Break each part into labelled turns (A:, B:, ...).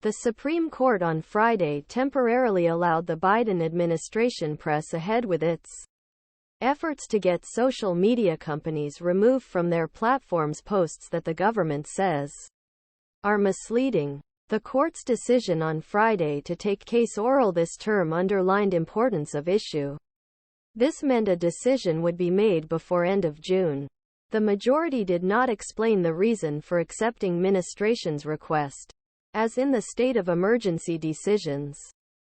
A: The Supreme Court on Friday temporarily allowed the Biden administration press ahead with its efforts to get social media companies removed from their platforms posts that the government says are misleading. The court's decision on Friday to take case oral this term underlined importance of issue. This meant a decision would be made before end of June. The majority did not explain the reason for accepting ministration's request, as in the state of emergency decisions.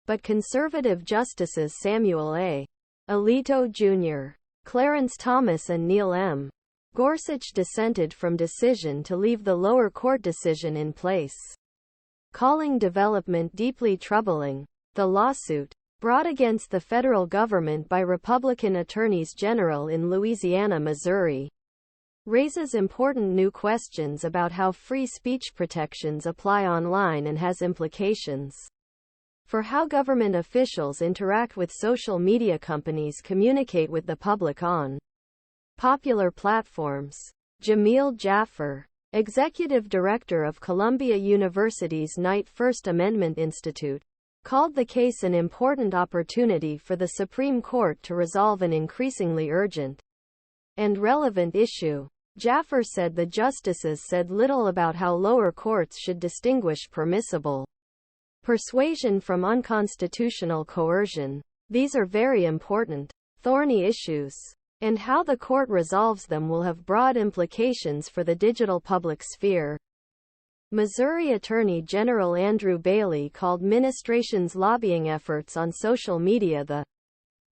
A: But conservative justices Samuel A. Alito Jr., Clarence Thomas and Neil M. Gorsuch dissented from decision to leave the lower court decision in place, calling development deeply troubling. The lawsuit, brought against the federal government by Republican attorneys general in Louisiana, Missouri, raises important new questions about how free speech protections apply online and has implications for how government officials interact with social media companies communicate with the public on popular platforms. Jamil Jaffer, executive director of Columbia University's Knight First Amendment Institute, called the case an important opportunity for the Supreme Court to resolve an increasingly urgent and relevant issue. Jaffer said the justices said little about how lower courts should distinguish permissible persuasion from unconstitutional coercion. These are very important, thorny issues, and how the court resolves them will have broad implications for the digital public sphere. Missouri Attorney General Andrew Bailey called ministration's lobbying efforts on social media the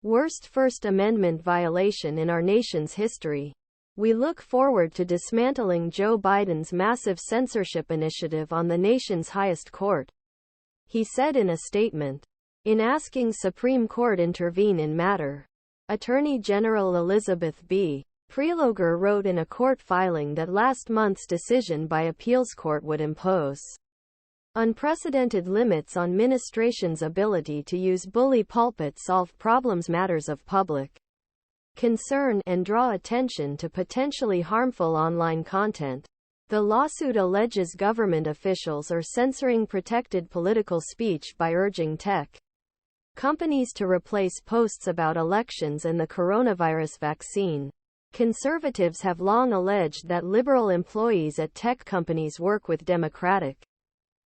A: worst First Amendment violation in our nation's history. We look forward to dismantling Joe Biden's massive censorship initiative on the nation's highest court, he said in a statement. In asking Supreme Court intervene in matter, Attorney General Elizabeth B. Prelogar wrote in a court filing that last month's decision by appeals court would impose unprecedented limits on ministration's ability to use bully pulpit solve problems matters of public concern and draw attention to potentially harmful online content. The lawsuit alleges government officials are censoring protected political speech by urging tech companies to replace posts about elections and the coronavirus vaccine. Conservatives have long alleged that liberal employees at tech companies work with Democratic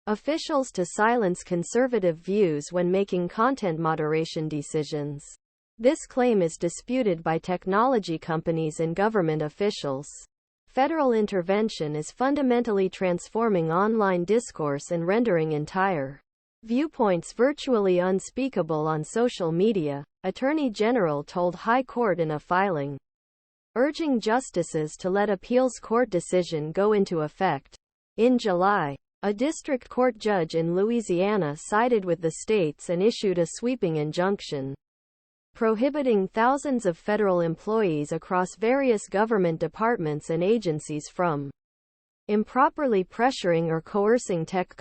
A: officials to silence conservative views when making content moderation decisions. This claim is disputed by technology companies and government officials. Federal intervention is fundamentally transforming online discourse and rendering entire viewpoints virtually unspeakable on social media, Attorney General told High Court in a filing, urging justices to let appeals court decision go into effect. In July, a district court judge in Louisiana sided with the states and issued a sweeping injunction prohibiting thousands of federal employees across various government departments and agencies from improperly pressuring or coercing tech